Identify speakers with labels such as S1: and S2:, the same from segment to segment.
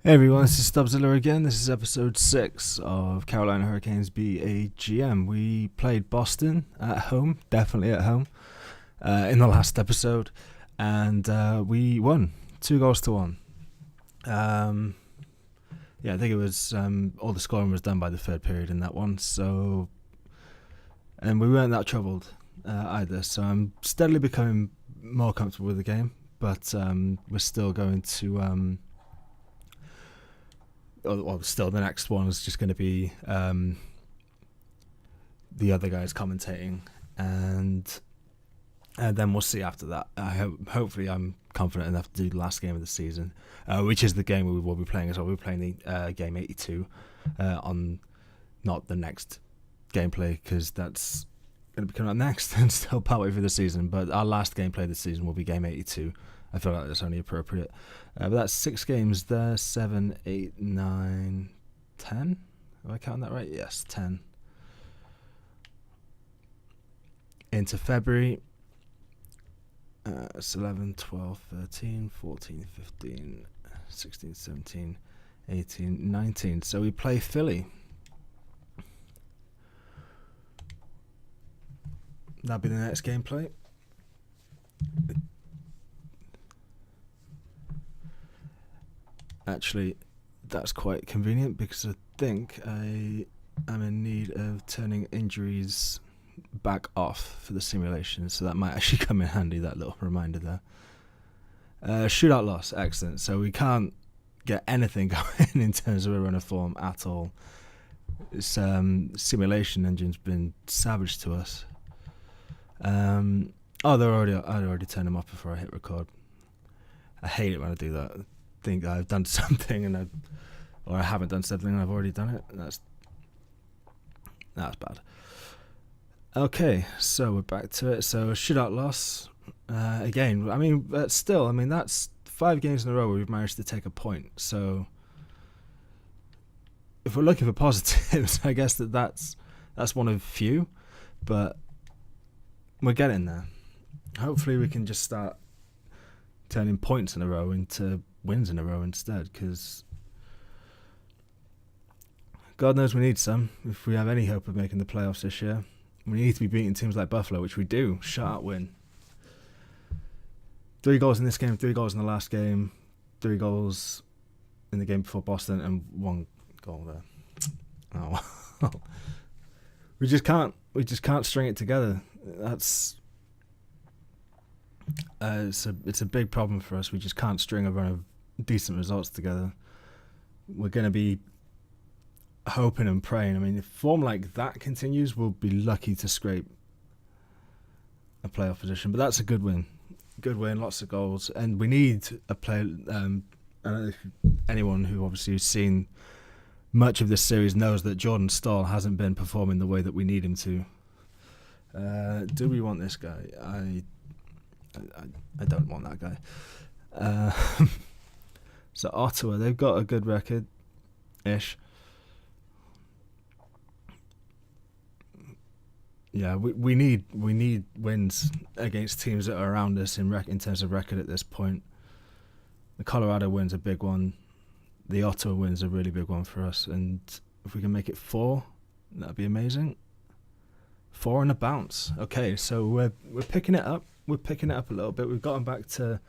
S1: Hey everyone, this is Stubbzilla again. This is episode 6 of Carolina Hurricanes BAGM. We played Boston at home, definitely at home, in the last episode, and we won 2-1. Um, yeah, I think it was all the scoring was done by the third period in that one, so, and we weren't that troubled either, so I'm steadily becoming more comfortable with the game, but we're still going to. Well, still, the next one is just going to be the other guys commentating, and then we'll see after that. Hopefully, I'm confident enough to do the last game of the season, which is the game we will be playing as well. We're playing the game 82 on not the next gameplay because that's going to be coming up next and still partway through the season. But our last gameplay of the season will be game 82. I feel like that's only appropriate. But that's 6 games there, 7, 8, 9, 10. Am I counting that right? Yes, 10. Into February. It's 11, 12, 13, 14, 15, 16, 17, 18, 19. So we play Philly. That'll be the next gameplay. Actually, that's quite convenient because I think I am in need of turning injuries back off for the simulation, so that might actually come in handy, that little reminder there. Shootout loss, excellent. So we can't get anything going in terms of a run of form at all. This simulation engine's been savage to us. I'd already turned them off before I hit record. I hate it when I do that. I think I've done something or I haven't done something and I've already done it. That's bad. Okay, so we're back to it. So shootout loss again. I mean, but still, I mean that's 5 games in a row where we've managed to take a point. So if we're looking for positives, I guess that's one of few, but we're getting there. Hopefully, we can just start turning points in a row into wins in a row instead, because God knows we need some if we have any hope of making the playoffs this year. We need to be beating teams like Buffalo, which we do. Shutout win. 3 goals in this game, 3 goals in the last game, 3 goals in the game before Boston, and 1 goal there. Oh, we just can't string it together. That's it's a big problem for us. We just can't string a run of decent results together. We're going to be hoping and praying. I mean, if form like that continues, we'll be lucky to scrape a playoff position. But that's a good win. Good win, lots of goals. And we need a player. I don't know if anyone who obviously has seen much of this series knows that Jordan Stahl hasn't been performing the way that we need him to. Do we want this guy? I don't want that guy. So Ottawa, they've got a good record-ish. Yeah, we need wins against teams that are around us in terms of record at this point. The Colorado win's a big one. The Ottawa win's a really big one for us, and if we can make it 4, that'd be amazing. 4 and a bounce. Okay, so we're picking it up. We're picking it up a little bit. We've gotten back to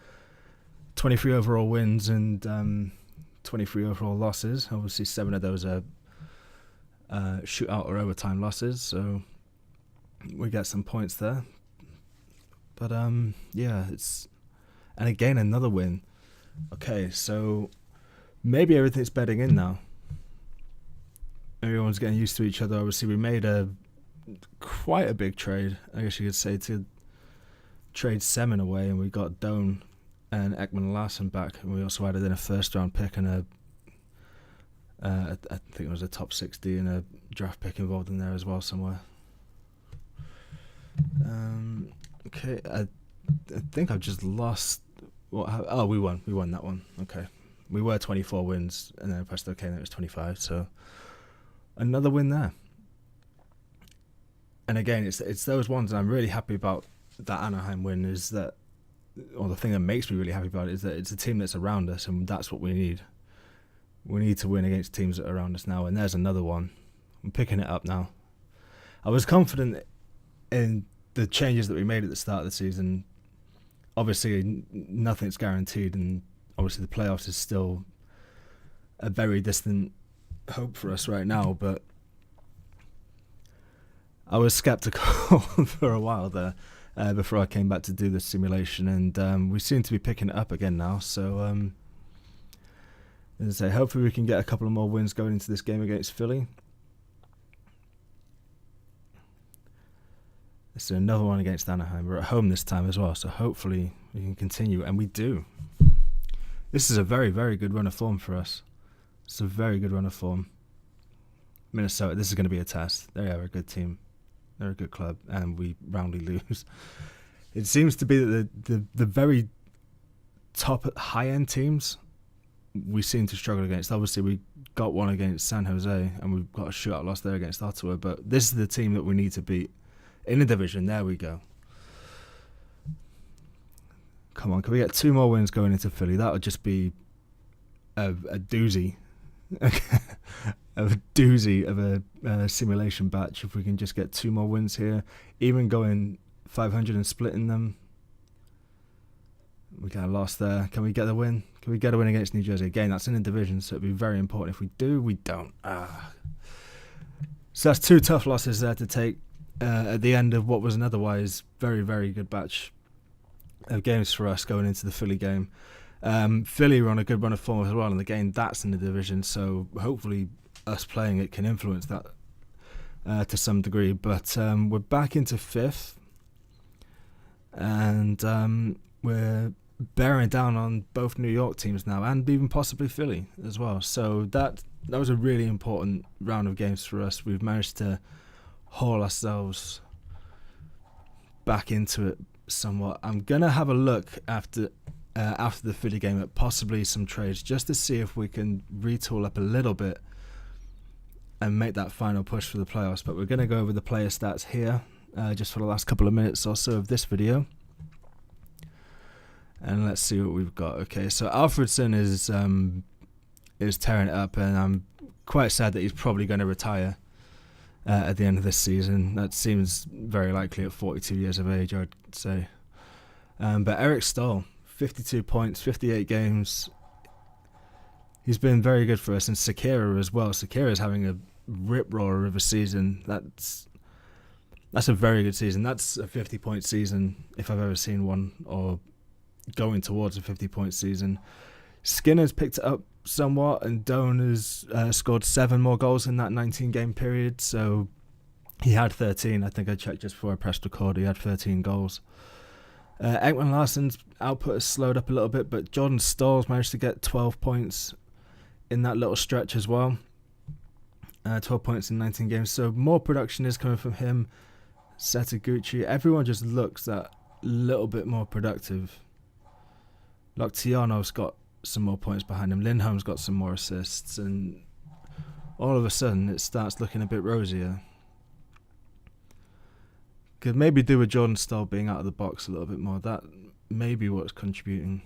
S1: 23 overall wins and 23 overall losses. Obviously, 7 of those are shootout or overtime losses, so we get some points there. But yeah, and again another win. Okay, so maybe everything's bedding in now. Everyone's getting used to each other. Obviously, we made quite a big trade, I guess you could say, to trade Semin away, and we got Doan and Ekman Larson back, and we also added in a first round pick and I think it was a top 60 and a draft pick involved in there as well somewhere. Okay, I think I've just lost. We won that one. Okay, we were 24 wins, and then I pressed OK, and it was 25. So another win there. And again, it's those ones that I'm really happy about. That Anaheim win is that, or the thing that makes me really happy about it is that it's a team that's around us, and that's what we need. We need to win against teams that are around us now, and there's another one. I'm picking it up now. I was confident in the changes that we made at the start of the season. Obviously, nothing's guaranteed, and obviously the playoffs is still a very distant hope for us right now, but I was sceptical for a while there before I came back to do this simulation, and we seem to be picking it up again now. So, as I say, hopefully we can get a couple of more wins going into this game against Philly. Let's do another one against Anaheim. We're at home this time as well, so hopefully we can continue, and we do. This is a very, very good run of form for us. It's a very good run of form. Minnesota, this is going to be a test. They are a good team. They're a good club, and we roundly lose. It seems to be that the very top high-end teams we seem to struggle against. Obviously, we got one against San Jose, and we've got a shootout loss there against Ottawa, but this is the team that we need to beat in the division. There we go. Come on, can we get 2 more wins going into Philly? That would just be a doozy. A doozy of a simulation batch if we can just get 2 more wins here, even going 500 and splitting them. We got a loss there. Can we get the win? Can we get a win against New Jersey? Again, that's in the division, so it'd be very important. If we do, we don't. So that's 2 tough losses there to take at the end of what was an otherwise very, very good batch of games for us going into the Philly game. Philly were on a good run of form as well, and again, that's in the division, so hopefully us playing it can influence that to some degree. But we're back into 5th, and we're bearing down on both New York teams now, and even possibly Philly as well. So that was a really important round of games for us. We've managed to haul ourselves back into it somewhat. I'm gonna have a look after the Philly game at possibly some trades, just to see if we can retool up a little bit and make that final push for the playoffs. But we're going to go over the player stats here just for the last couple of minutes or so of this video, and let's see what we've got. Okay, so Alfredson is tearing it up, and I'm quite sad that he's probably going to retire at the end of this season. That seems very likely at 42 years of age, I'd say. But Eric Stahl, 52 points, 58 games. He's been very good for us, and Sekera as well. Sekera's having a rip-roarer of a season. That's a very good season. That's a 50-point season if I've ever seen one, or going towards a 50-point season. Skinner's picked it up somewhat, and Doan has scored 7 more goals in that 19-game period. So he had 13. I think I checked just before I pressed record. He had 13 goals. Ekman Larsson's output has slowed up a little bit, but Jordan Staal's managed to get 12 points in that little stretch as well. 12 points in 19 games. So more production is coming from him. Setaguchi. Everyone just looks that little bit more productive. Loctiano's got some more points behind him. Lindholm's got some more assists, and all of a sudden it starts looking a bit rosier. Could maybe do with Jordan Staal being out of the box a little bit more. That may be what's contributing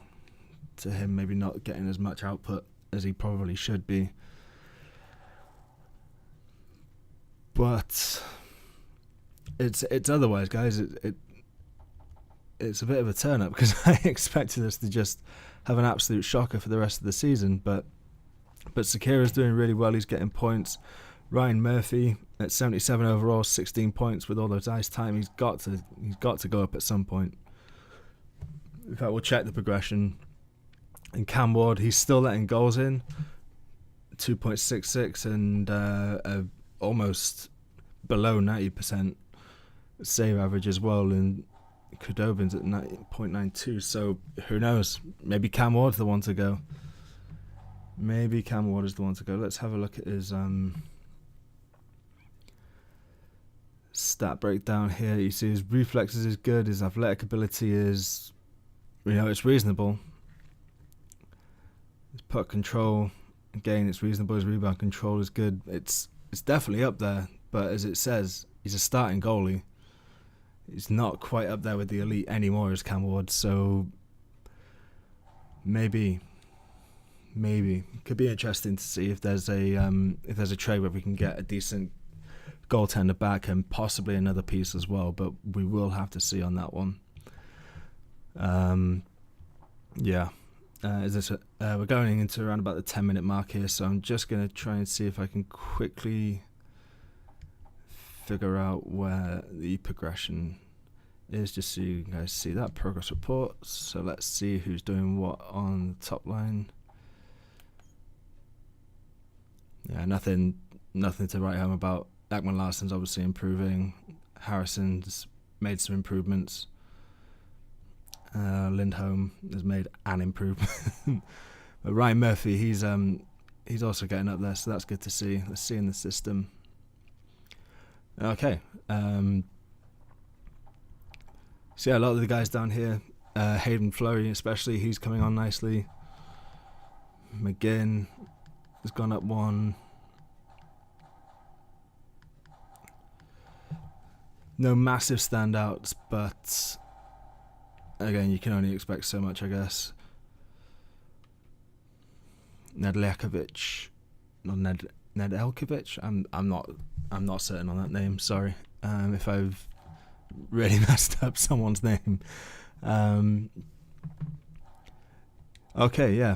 S1: to him maybe not getting as much output as he probably should be. But it's otherwise, guys. It's a bit of a turn up, because I expected us to just have an absolute shocker for the rest of the season. But Sekera's doing really well. He's getting points. Ryan Murphy at 77 overall, 16 points with all those ice time. He's got to go up at some point. In fact, we'll check the progression. And Cam Ward, he's still letting goals in, 2.66, and almost below 90% save average as well. And Kudobin's at 90.92. So who knows? Maybe Cam Ward's the one to go. Maybe Cam Ward is the one to go. Let's have a look at his stat breakdown here. You see his reflexes is good, his athletic ability is, it's reasonable. His puck control, again, it's reasonable. His rebound control is good. It's definitely up there, but as it says, he's a starting goalie. He's not quite up there with the elite anymore as Cam Ward, so maybe maybe could be interesting to see if there's a trade where we can get a decent goaltender back and possibly another piece as well. But we will have to see on that one. Yeah. We're going into around about the 10-minute mark here, so I'm just going to try and see if I can quickly figure out where the progression is, just so you guys see that progress report. So let's see who's doing what on the top line. Yeah, nothing to write home about. Ekman Larsson's obviously improving. Harrison's made some improvements. Lindholm has made an improvement. But Ryan Murphy, he's also getting up there, so that's good to see. Let's see in the system. Okay. So yeah, a lot of the guys down here, Hayden Fleury especially, he's coming on nicely. McGinn has gone up one. No massive standouts, but again, you can only expect so much, I guess. Nedeljkovic, not Nedeljkovic. I'm not certain on that name. Sorry, if I've really messed up someone's name. Okay, yeah,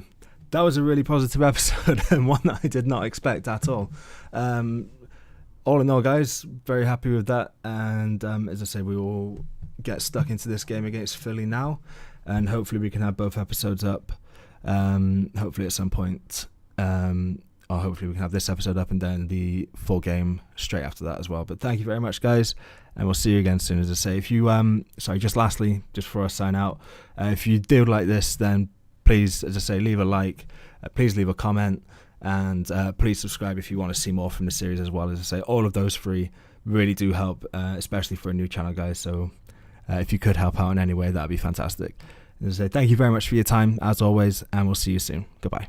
S1: that was a really positive episode and one that I did not expect at all. All in all, guys, very happy with that. And as I say, we will get stuck into this game against Philly now, and hopefully we can have both episodes up. Hopefully at some point, or hopefully we can have this episode up and then the full game straight after that as well. But thank you very much, guys, and we'll see you again soon. As I say, if you just lastly, just before I sign out, if you do like this, then please, as I say, leave a like, please leave a comment, and please subscribe if you want to see more from the series as well. As I say, all of those three really do help, especially for a new channel, guys. So if you could help out in any way, that'd be fantastic. As I say, thank you very much for your time as always, and we'll see you soon. Goodbye.